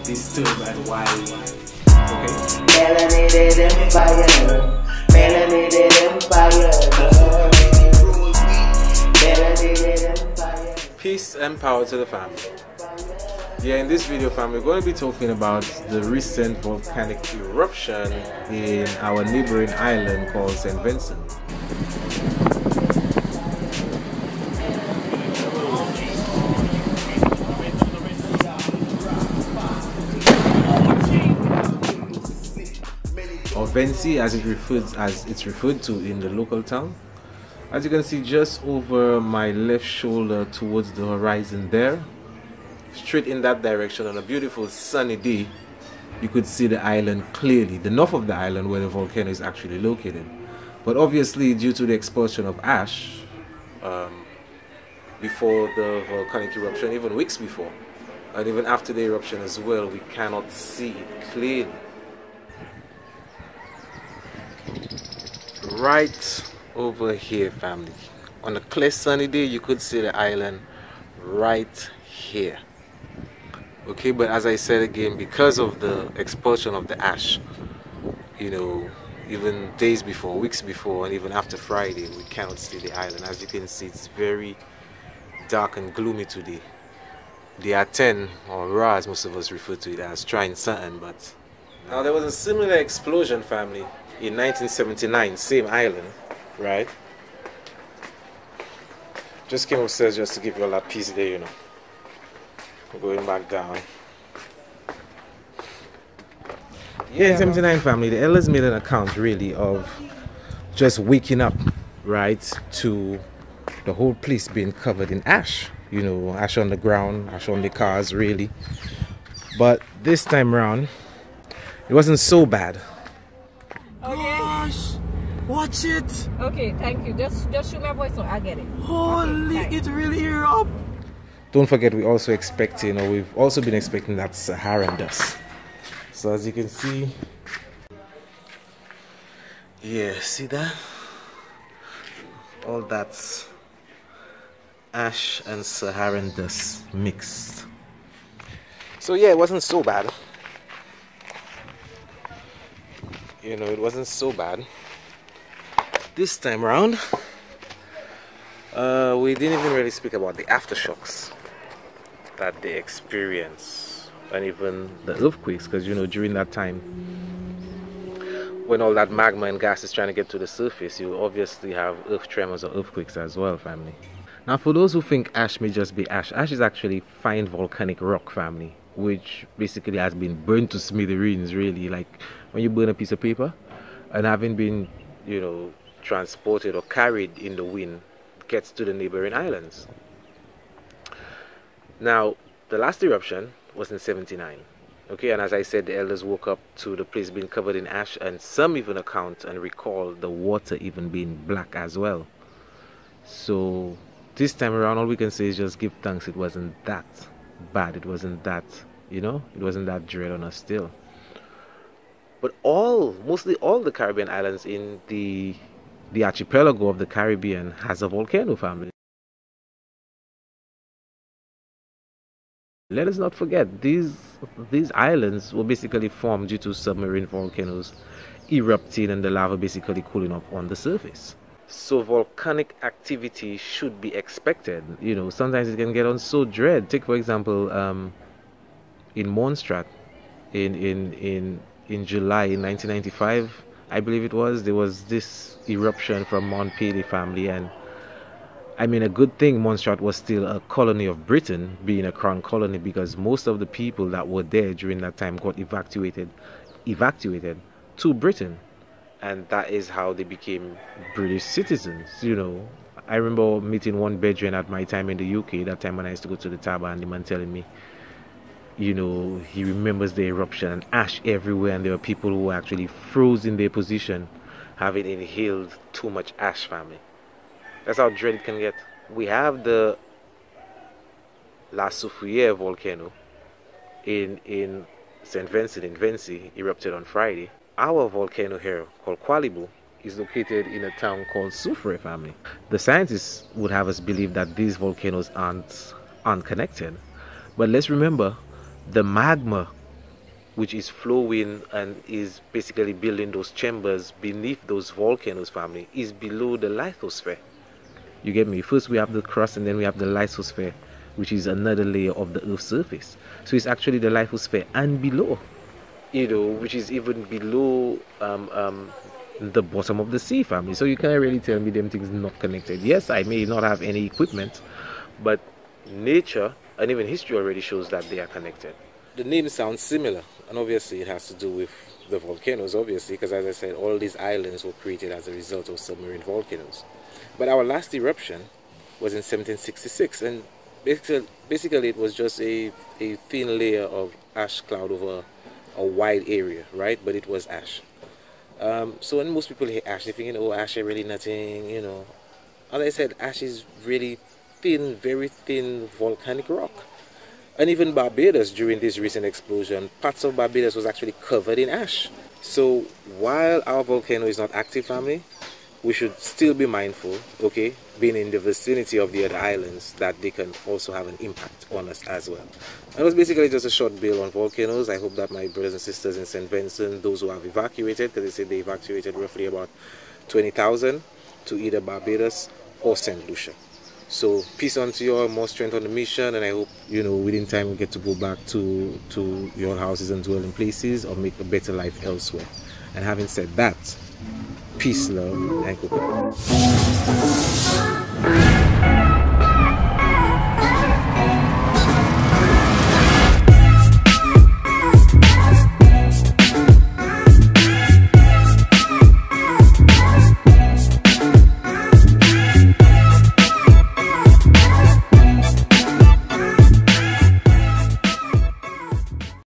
disturbed and wild. Okay? Melanated empire. Melanated empire. Melanated empire. Peace and power to the family. Yeah, in this video, family, we're going to be talking about the recent volcanic eruption in our neighboring island called St. Vincent. Or Vency, as it's referred to in the local town. As you can see, just over my left shoulder towards the horizon there, straight in that direction on a beautiful sunny day, you could see the island clearly, the north of the island where the volcano is actually located. But obviously, due to the expulsion of ash before the volcanic eruption, even weeks before, and even after the eruption as well, we cannot see it clearly. Right over here, family, on a clear sunny day, you could see the island right here. Okay, but as I said again, because of the expulsion of the ash, you know, even days before, weeks before, and even after Friday, we cannot see the island. As you can see, it's very dark and gloomy today. The A10, or Ra as most of us refer to it as, trying something. But now there was a similar explosion, family, in 1979, same island, right? Just came upstairs just to give you all that peace there, you know. Going back down. Yeah, in 79, family, the elders made an account really of just waking up, right, to the whole place being covered in ash. You know, ash on the ground, ash on the cars, really. But this time around, it wasn't so bad. Okay. Gosh, watch it. Okay, thank you. Just shoot my voice so I get it. Holy, okay, it really erupted. Don't forget, we've also been expecting that Saharan dust. So as you can see, yeah, see that? All that's ash and Saharan dust mixed. So yeah, it wasn't so bad. You know, it wasn't so bad. This time around, we didn't even really speak about the aftershocks that they experience, and even the earthquakes, because you know, during that time when all that magma and gas is trying to get to the surface, you obviously have earth tremors or earthquakes as well, family. Now, for those who think ash may just be ash, ash is actually fine volcanic rock, family, which basically has been burned to smithereens, really, like when you burn a piece of paper, and having been, you know, transported or carried in the wind, gets to the neighboring islands. Now, the last eruption was in 79. Okay, and as I said, the elders woke up to the place being covered in ash, and some even account and recall the water even being black as well. So this time around, all we can say is just give thanks it wasn't that bad. It wasn't that, you know, it wasn't that dread on us still. But mostly all the Caribbean islands in the archipelago of the Caribbean has a volcano, family. Let us not forget, these islands were basically formed due to submarine volcanoes erupting and the lava basically cooling off on the surface. So volcanic activity should be expected. You know, sometimes it can get on so dread. Take for example, in Montserrat, in July in 1995, I believe it was, there was this eruption from Mont Pelee, family, and I mean, a good thing Montserrat was still a colony of Britain, being a crown colony, because most of the people that were there during that time got evacuated to Britain, and that is how they became British citizens. You know, I remember meeting one Bedouin at my time in the UK, that time when I used to go to the Taba, and the man telling me, you know, he remembers the eruption and ash everywhere, and there were people who were actually froze in their position, having inhaled too much ash, family. That's how dread it can get. We have the La Soufriere volcano in St. Vincent in Vency, erupted on Friday. Our volcano here, called Qualibu, is located in a town called Soufriere, family. The scientists would have us believe that these volcanoes aren't connected. But let's remember, the magma which is flowing and is basically building those chambers beneath those volcanoes, family, is below the lithosphere. You get me? First we have the crust, and then we have the lithosphere, which is another layer of the Earth's surface. So it's actually the lithosphere and below, you know, which is even below the bottom of the sea, family. So you can't really tell me them things not connected. Yes, I may not have any equipment, but nature and even history already shows that they are connected. The name sounds similar, and obviously it has to do with the volcanoes, obviously, because as I said, all these islands were created as a result of submarine volcanoes. But our last eruption was in 1766, and basically it was just a thin layer of ash cloud over a wide area, right? But it was ash. So when most people hear ash, they're thinking, oh, ash is really nothing, you know. As I said, ash is really thin, very thin volcanic rock. And even Barbados, during this recent explosion, parts of Barbados was actually covered in ash. So while our volcano is not active, family, we should still be mindful, okay, being in the vicinity of the other islands, that they can also have an impact on us as well. And it was basically just a short bill on volcanoes. I hope that my brothers and sisters in St. Vincent, those who have evacuated, because they said they evacuated roughly about 20,000 to either Barbados or St. Lucia. So peace unto you all, more strength on the mission, and I hope, you know, within time we get to go back to your houses and dwelling places, or make a better life elsewhere. And having said that, peace, love, and cooking.